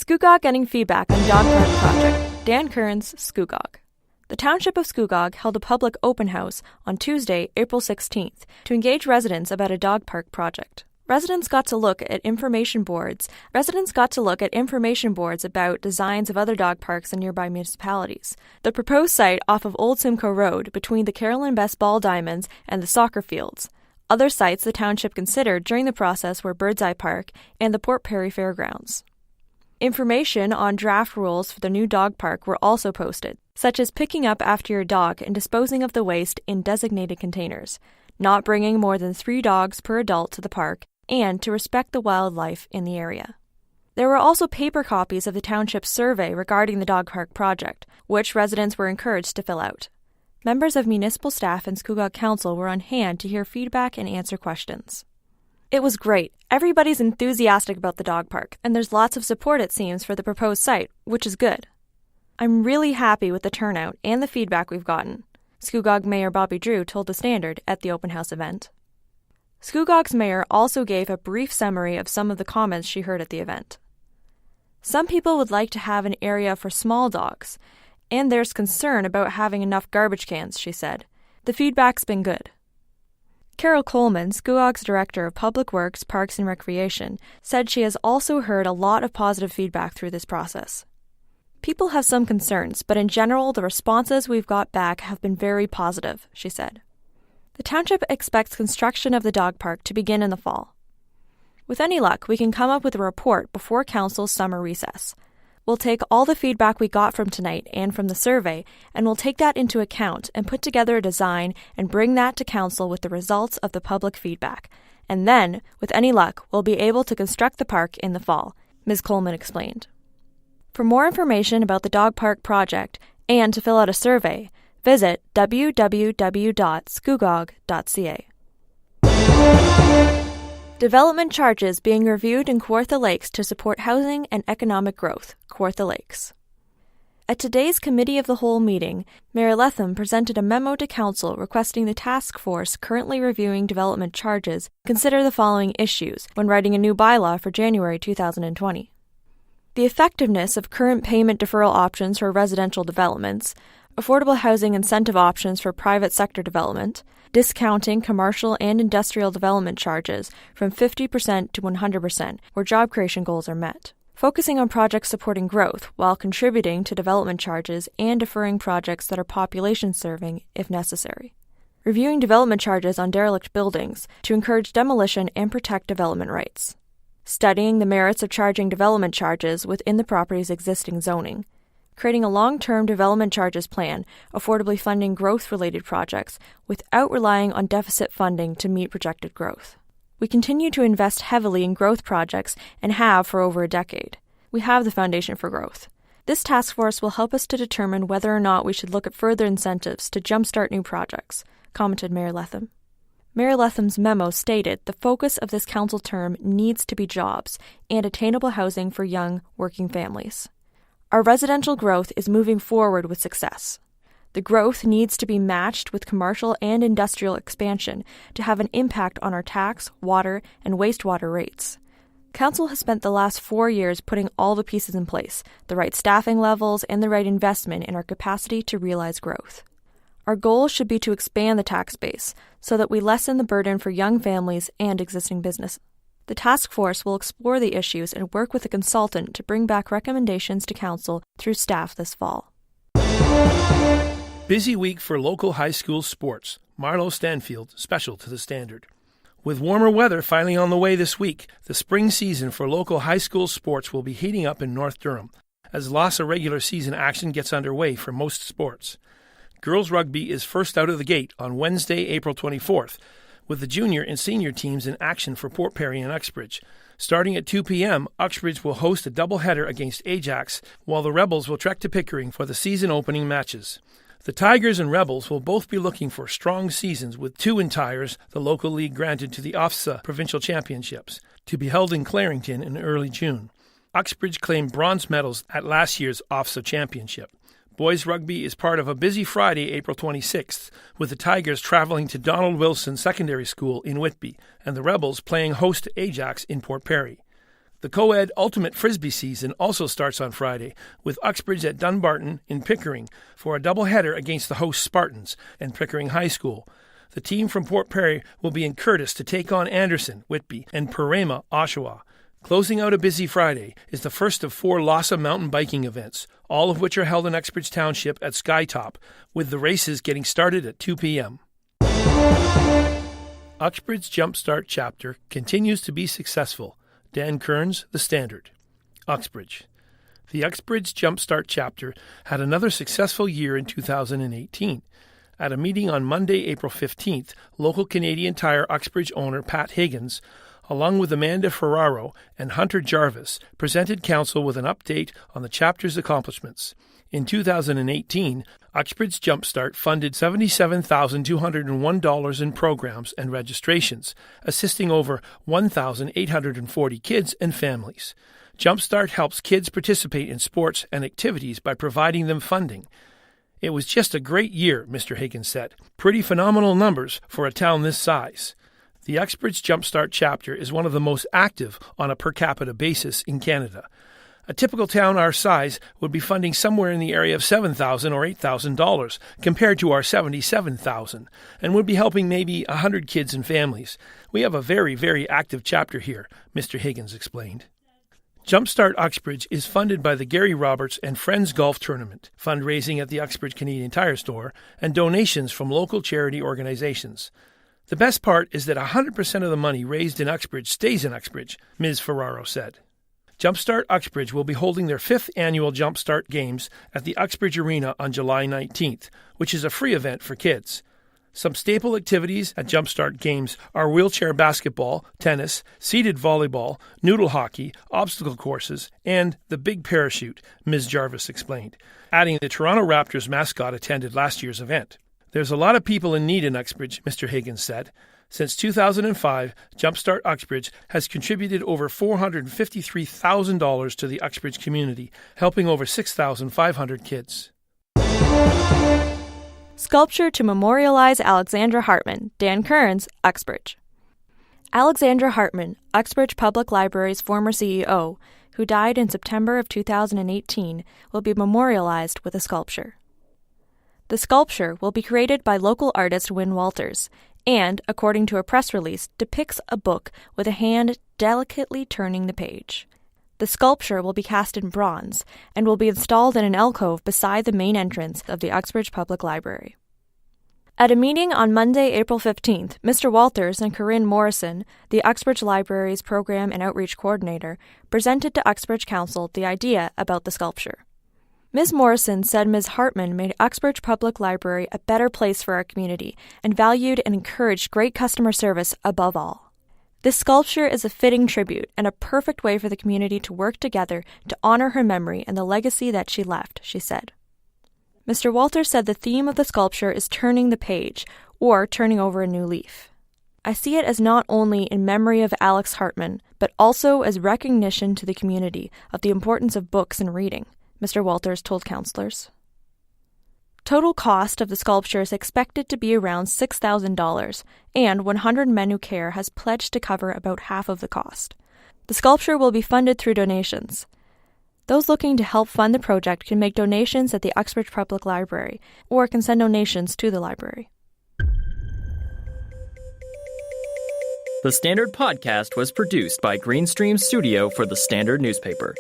Scugog getting feedback on dog park project. Dan Kearns, Scugog. The Township of Scugog held a public open house on Tuesday, April 16th, to engage residents about a dog park project. Residents got to look at information boards about designs of other dog parks in nearby municipalities. The proposed site off of Old Simcoe Road between the Carolyn Best Ball Diamonds and the soccer fields. Other sites the township considered during the process were Birdseye Park and the Port Perry Fairgrounds. Information on draft rules for the new dog park were also posted, such as picking up after your dog and disposing of the waste in designated containers, not bringing more than 3 dogs per adult to the park, and to respect the wildlife in the area. There were also paper copies of the township's survey regarding the dog park project, which residents were encouraged to fill out. Members of municipal staff and Scugog Council were on hand to hear feedback and answer questions. It was great. Everybody's enthusiastic about the dog park, and there's lots of support, it seems, for the proposed site, which is good. I'm really happy with the turnout and the feedback we've gotten, Scugog Mayor Bobby Drew told The Standard at the open house event. Scugog's mayor also gave a brief summary of some of the comments she heard at the event. Some people would like to have an area for small dogs, and there's concern about having enough garbage cans, she said. The feedback's been good. Carol Coleman, Scugog's Director of Public Works, Parks and Recreation, said she has also heard a lot of positive feedback through this process. People have some concerns, but in general, the responses we've got back have been very positive, she said. The township expects construction of the dog park to begin in the fall. With any luck, we can come up with a report before council's summer recess. We'll take all the feedback we got from tonight and from the survey, and we'll take that into account and put together a design and bring that to council with the results of the public feedback. And then, with any luck, we'll be able to construct the park in the fall, Ms. Coleman explained. For more information about the dog park project and to fill out a survey, visit www.scugog.ca. Development charges being reviewed in Kawartha Lakes to support housing and economic growth, Kawartha Lakes. At today's Committee of the Whole meeting, Mayor Letham presented a memo to Council requesting the task force currently reviewing development charges consider the following issues when writing a new bylaw for January 2020. The effectiveness of current payment deferral options for residential developments, affordable housing incentive options for private sector development, discounting commercial and industrial development charges from 50% to 100% where job creation goals are met, focusing on projects supporting growth while contributing to development charges and deferring projects that are population serving if necessary, reviewing development charges on derelict buildings to encourage demolition and protect development rights, studying the merits of charging development charges within the property's existing zoning, creating a long-term development charges plan, affordably funding growth-related projects without relying on deficit funding to meet projected growth. We continue to invest heavily in growth projects and have for over a decade. We have the foundation for growth. This task force will help us to determine whether or not we should look at further incentives to jumpstart new projects, commented Mayor Letham. Mayor Letham's memo stated the focus of this council term needs to be jobs and attainable housing for young, working families. Our residential growth is moving forward with success. The growth needs to be matched with commercial and industrial expansion to have an impact on our tax, water, and wastewater rates. Council has spent the last 4 years putting all the pieces in place, the right staffing levels, and the right investment in our capacity to realize growth. Our goal should be to expand the tax base so that we lessen the burden for young families and existing businesses. The task force will explore the issues and work with a consultant to bring back recommendations to Council through staff this fall. Busy week for local high school sports. Marlo Stanfield, special to The Standard. With warmer weather finally on the way this week, the spring season for local high school sports will be heating up in North Durham, as loss of regular season action gets underway for most sports. Girls rugby is first out of the gate on Wednesday, April 24th, with the junior and senior teams in action for Port Perry and Uxbridge. Starting at 2 p.m., Uxbridge will host a doubleheader against Ajax, while the Rebels will trek to Pickering for the season-opening matches. The Tigers and Rebels will both be looking for strong seasons, with 2 entires the local league granted to the OFSA Provincial Championships, to be held in Clarington in early June. Uxbridge claimed bronze medals at last year's OFSA Championship. Boys rugby is part of a busy Friday, April 26th, with the Tigers traveling to Donald Wilson Secondary School in Whitby and the Rebels playing host to Ajax in Port Perry. The co-ed Ultimate Frisbee season also starts on Friday, with Uxbridge at Dunbarton in Pickering for a doubleheader against the host Spartans and Pickering High School. The team from Port Perry will be in Curtis to take on Anderson, Whitby, and Parema, Oshawa. Closing out a busy Friday is the first of 4 Lhasa mountain biking events, all of which are held in Uxbridge Township at Skytop, with the races getting started at 2 p.m. Uxbridge Jumpstart chapter continues to be successful. Dan Kearns, The Standard. Uxbridge. The Uxbridge Jumpstart chapter had another successful year in 2018. At a meeting on Monday, April 15th, local Canadian Tire Uxbridge owner Pat Higgins, along with Amanda Ferraro and Hunter Jarvis, presented council with an update on the chapter's accomplishments. In 2018, Uxbridge Jumpstart funded $77,201 in programs and registrations, assisting over 1,840 kids and families. Jumpstart helps kids participate in sports and activities by providing them funding. It was just a great year, Mr. Higgins said. Pretty phenomenal numbers for a town this size. The Uxbridge Jumpstart chapter is one of the most active on a per capita basis in Canada. A typical town our size would be funding somewhere in the area of $7,000 or $8,000 compared to our $77,000, and would be helping maybe 100 kids and families. We have a very, very active chapter here, Mr. Higgins explained. Jumpstart Uxbridge is funded by the Gary Roberts and Friends Golf Tournament, fundraising at the Uxbridge Canadian Tire Store, and donations from local charity organizations. The best part is that 100% of the money raised in Uxbridge stays in Uxbridge, Ms. Ferraro said. Jumpstart Uxbridge will be holding their 5th annual Jumpstart Games at the Uxbridge Arena on July 19th, which is a free event for kids. Some staple activities at Jumpstart Games are wheelchair basketball, tennis, seated volleyball, noodle hockey, obstacle courses, and the big parachute, Ms. Jarvis explained, adding the Toronto Raptors mascot attended last year's event. There's a lot of people in need in Uxbridge, Mr. Higgins said. Since 2005, Jumpstart Uxbridge has contributed over $453,000 to the Uxbridge community, helping over 6,500 kids. Sculpture to memorialize Alexandra Hartmann, Dan Kearns, Uxbridge. Alexandra Hartmann, Uxbridge Public Library's former CEO, who died in September of 2018, will be memorialized with a sculpture. The sculpture will be created by local artist Wynne Walters and, according to a press release, depicts a book with a hand delicately turning the page. The sculpture will be cast in bronze and will be installed in an alcove beside the main entrance of the Uxbridge Public Library. At a meeting on Monday, April 15th, Mr. Walters and Corinne Morrison, the Uxbridge Library's Program and Outreach Coordinator, presented to Uxbridge Council the idea about the sculpture. Ms. Morrison said Ms. Hartmann made Uxbridge Public Library a better place for our community and valued and encouraged great customer service above all. This sculpture is a fitting tribute and a perfect way for the community to work together to honor her memory and the legacy that she left, she said. Mr. Walters said the theme of the sculpture is turning the page, or turning over a new leaf. I see it as not only in memory of Alex Hartmann, but also as recognition to the community of the importance of books and reading, Mr. Walters told councillors. Total cost of the sculpture is expected to be around $6,000, and 100 Men Who Care has pledged to cover about half of the cost. The sculpture will be funded through donations. Those looking to help fund the project can make donations at the Uxbridge Public Library, or can send donations to the library. The Standard Podcast was produced by Greenstream Studio for the Standard newspaper.